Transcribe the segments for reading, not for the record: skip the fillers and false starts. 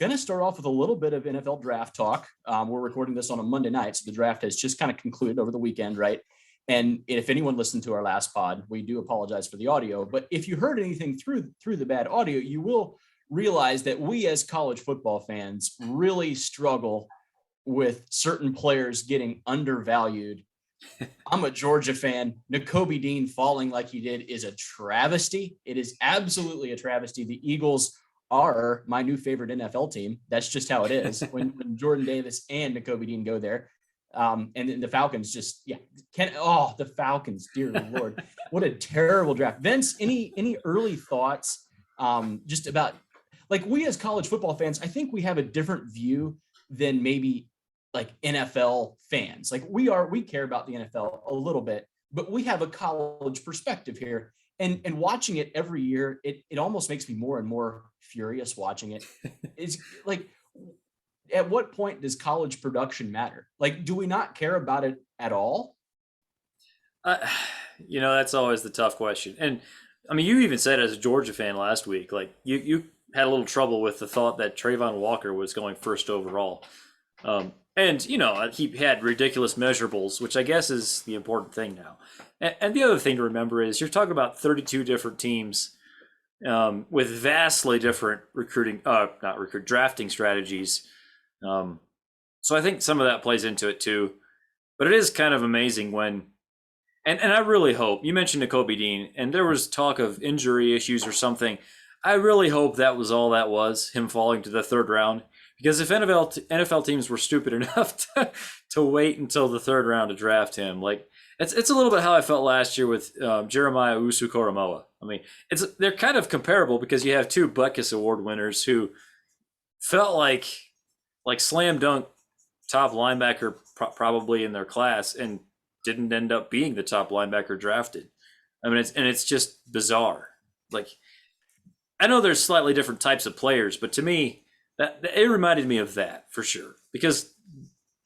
going to start off with a little bit of NFL draft talk. We're recording this on a Monday night, so the draft has just kind of concluded over the weekend, right? And if anyone listened to our last pod, we do apologize for the audio. But if you heard anything through the bad audio, you will realize that we as college football fans really struggle with certain players getting undervalued. I'm a Georgia fan. Nakobe Dean falling like he did is a travesty. It is absolutely a travesty. The Eagles are my new favorite NFL team. That's just how it is when Jordan Davis and Nakobe Dean go there. And then the Falcons just, the Falcons, dear Lord, what a terrible draft. Vince, any early thoughts just about, like, we as college football fans, I think we have a different view than maybe like NFL fans. Like we care about the NFL a little bit, but we have a college perspective here. And watching it every year, it almost makes me more and more furious watching it. It's like, at what point does college production matter? Like, do we not care about it at all? That's always the tough question. And I mean, you even said as a Georgia fan last week, like you had a little trouble with the thought that Travon Walker was going first overall. And, he had ridiculous measurables, which I guess is the important thing now. And the other thing to remember is you're talking about 32 different teams with vastly different drafting strategies. So I think some of that plays into it too. But it is kind of amazing when, and I really hope, you mentioned Nakobe Dean, and there was talk of injury issues or something. I really hope that was all that was, him falling to the third round. Because if NFL teams were stupid enough to wait until the third round to draft him, like it's a little bit how I felt last year with Jeremiah Owusu-Koramoah. I mean, they're kind of comparable because you have two Butkus Award winners who felt like slam dunk top linebacker probably in their class and didn't end up being the top linebacker drafted. I mean, it's just bizarre. Like, I know there's slightly different types of players, but to me, it reminded me of that for sure, because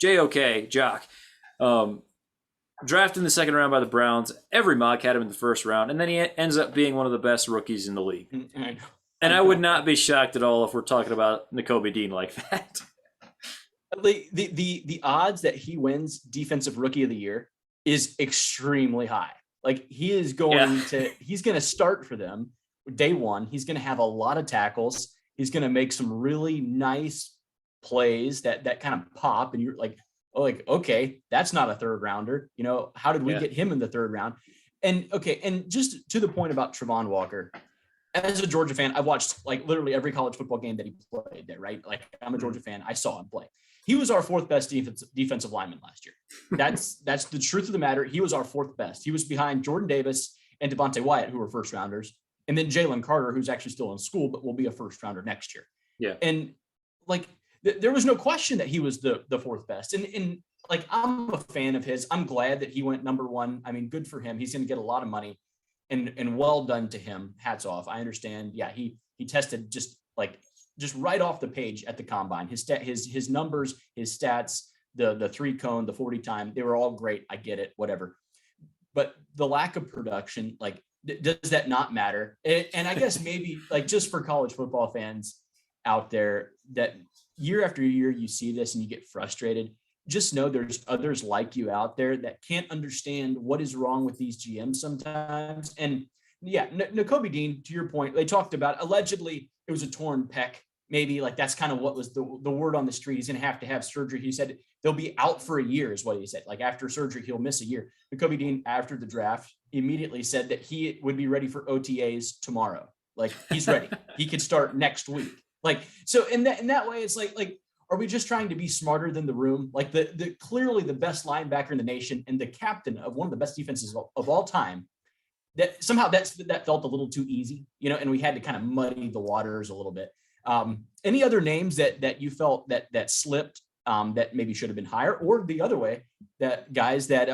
Jock, drafted in the second round by the Browns. Every mock had him in the first round, and then he ends up being one of the best rookies in the league. And I would not be shocked at all if we're talking about Nakobe Dean like that. The odds that he wins Defensive Rookie of the Year is extremely high. Like he's going to start for them day one. He's going to have a lot of tackles. He's going to make some really nice plays that kind of pop. And you're like, okay, that's not a third rounder. How did we get him in the third round? And just to the point about Travon Walker, as a Georgia fan, I've watched like literally every college football game that he played there, right? Like I'm a Georgia fan. I saw him play. He was our fourth best defensive lineman last year. That's the truth of the matter. He was our fourth best. He was behind Jordan Davis and Devontae Wyatt, who were first rounders. And then Jalen Carter, who's actually still in school, but will be a first rounder next year. Yeah. And like, there was no question that he was the fourth best. And like, I'm a fan of his. I'm glad that he went number one. I mean, good for him. He's going to get a lot of money and well done to him. Hats off. I understand. Yeah. He tested just right off the page at the combine. His numbers, his stats, the 3-cone, the 40 time, they were all great. I get it, whatever. But the lack of production, like, does that not matter? And I guess maybe like just for college football fans out there that year after year, you see this and you get frustrated. Just know there's others like you out there that can't understand what is wrong with these GMs sometimes. And yeah, Nakobe Dean, to your point, they talked about allegedly it was a torn pec. Maybe like that's kind of what was the word on the street. He's going to have surgery. He said they'll be out for a year is what he said. Like after surgery, he'll miss a year. Nakobe Dean, after the draft, immediately said that he would be ready for OTAs tomorrow. Like he's ready. He could start next week. Like, so in that way, it's like, are we just trying to be smarter than the room? Like the clearly the best linebacker in the nation and the captain of one of the best defenses of all time, that somehow that felt a little too easy, and we had to kind of muddy the waters a little bit. Any other names that you felt that slipped, that maybe should have been higher, or the other way, that guys that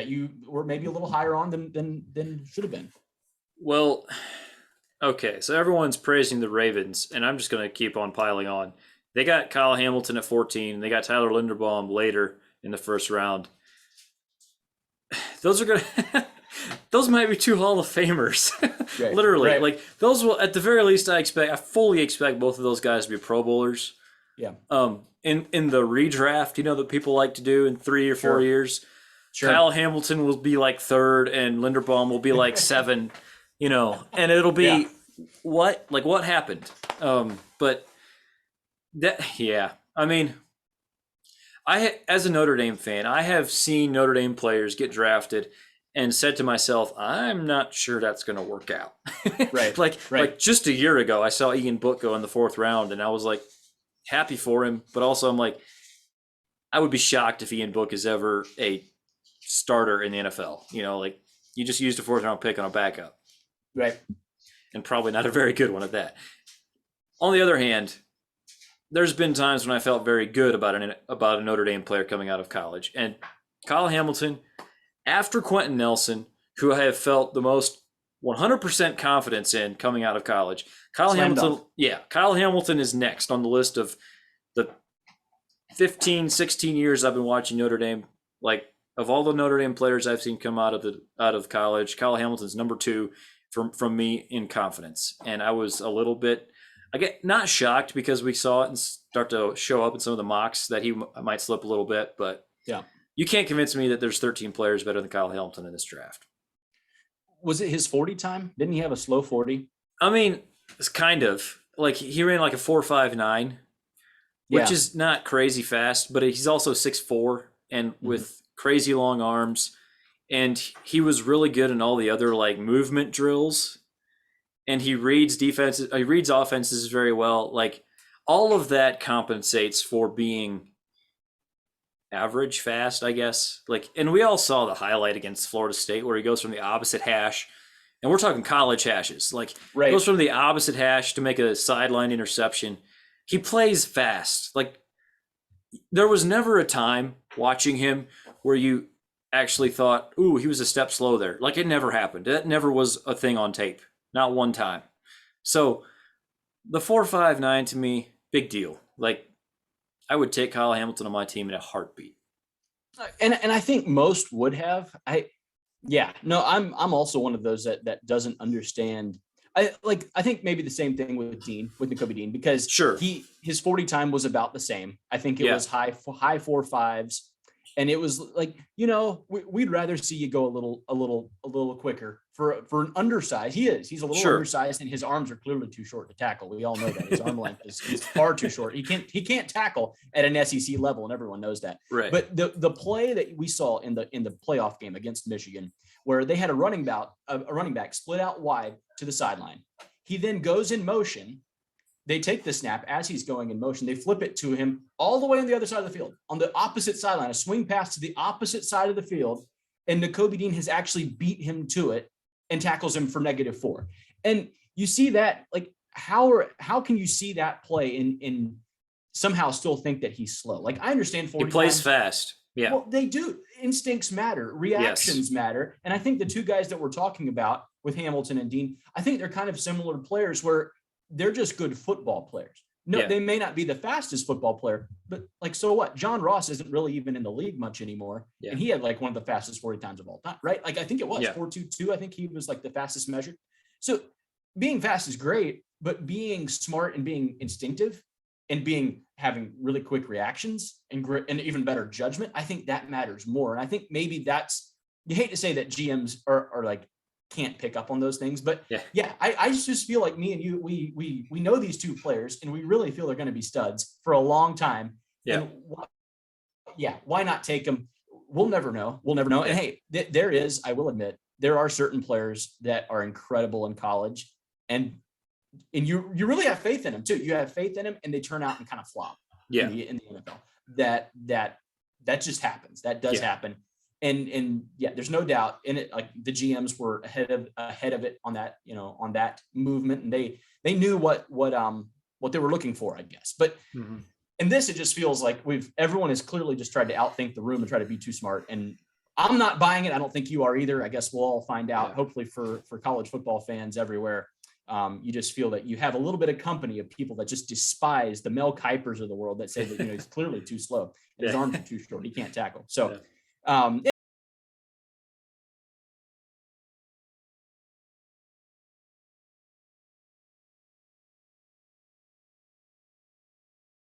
you were maybe a little higher on than should have been? Well, okay, so everyone's praising the Ravens, and I'm just going to keep on piling on. They got Kyle Hamilton at 14. They got Tyler Linderbaum later in the first round. Those are going to those might be two Hall of Famers. Right, Literally, right. like those will, at the very least, I fully expect both of those guys to be Pro Bowlers. Yeah, In the redraft, that people like to do in 3 or 4 years, sure. Kyle Hamilton will be like third, and Linderbaum will be like seven. And it'll Yeah. be what happened. But that, yeah, I mean, as a Notre Dame fan, I have seen Notre Dame players get drafted and said to myself, I'm not sure that's going to work out. Right, like right. just a year ago, I saw Ian Book go in the 4th round, and I was like happy for him, but also I'm like, I would be shocked if Ian Book is ever a starter in the NFL. Like you just used a 4th round pick on a backup, Right. and probably not a very good one at that. On the other hand, there's been times when I felt very good about a Notre Dame player coming out of college. And Kyle Hamilton, after Quentin Nelson, who I have felt the most 100% confidence in coming out of college, Kyle Hamilton is next on the list of the 15, 16 years I've been watching Notre Dame. Like, of all the Notre Dame players I've seen come out of college, Kyle Hamilton's number 2 from me in confidence. And I was a little bit, I get not shocked because we saw it and start to show up in some of the mocks that he might slip a little bit, but Yeah. you can't convince me that there's 13 players better than Kyle Hamilton in this draft. Was it his 40 time? Didn't he have a slow 40? I mean, it's kind of like he ran like a 4.59, which is not crazy fast, but he's also 6'4" and with crazy long arms. And he was really good in all the other like movement drills. And he reads offenses very well. Like all of that compensates for being average fast, I guess. Like, and we all saw the highlight against Florida State where he goes from the opposite hash, and we're talking college hashes. Like, goes from the opposite hash to make a sideline interception. He plays fast. Like, there was never a time watching him where you actually thought, ooh, he was a step slow there. Like, it never happened. That never was a thing on tape. Not one time. So the 4.59 to me, big deal. Like, I would take Kyle Hamilton on my team in a heartbeat. And I think most would have. I'm also one of those that doesn't understand. I think maybe the same thing with Nakobe Dean, because sure, his 40 time was about the same. I think it was high 4.5s. And it was like, we'd rather see you go a little quicker for an undersized. He's a little undersized, and his arms are clearly too short to tackle. We all know that his arm length is far too short. He can't tackle at an SEC level, and everyone knows that. Right. But the play that we saw in the playoff game against Michigan, where they had a running back split out wide to the sideline, he then goes in motion. They take the snap as he's going in motion. They flip it to him all the way on the other side of the field, on the opposite sideline, a swing pass to the opposite side of the field. And Nakobe Dean has actually beat him to it and tackles him for -4. And you see that, like, how can you see that play and somehow still think that he's slow? Like, I understand 40 he plays fast. Yeah. Well, they do. Instincts matter. Reactions matter. And I think the two guys that we're talking about with Hamilton and Dean, I think they're kind of similar players where they're just good football players. No, they may not be the fastest football player, but like, so what? John Ross isn't really even in the league much anymore. Yeah. And he had like one of the fastest 40 times of all time, right? Like, I think it was 4.22. I think he was like the fastest measured. So being fast is great, but being smart and being instinctive and having really quick reactions and even better judgment, I think that matters more. And I think maybe you hate to say that GMs are like, can't pick up on those things, but I just feel like me and you, we know these two players, and we really feel they're going to be studs for a long time. And why not take them? We'll never know. And hey, I will admit, there are certain players that are incredible in college, and you really have faith in them too. You have faith in them, and they turn out and kind of flop in the NFL. That just happens. That does happen. And there's no doubt in it. Like, the GMs were ahead of it on that, on that movement, and they knew what they were looking for, I guess. But in this, it just feels like everyone has clearly just tried to outthink the room and try to be too smart. And I'm not buying it. I don't think you are either. I guess we'll all find out. Hopefully for college football fans everywhere, you just feel that you have a little bit of company of people that just despise the Mel Kipers of the world that say that he's clearly too slow and his arms are too short. He can't tackle. So.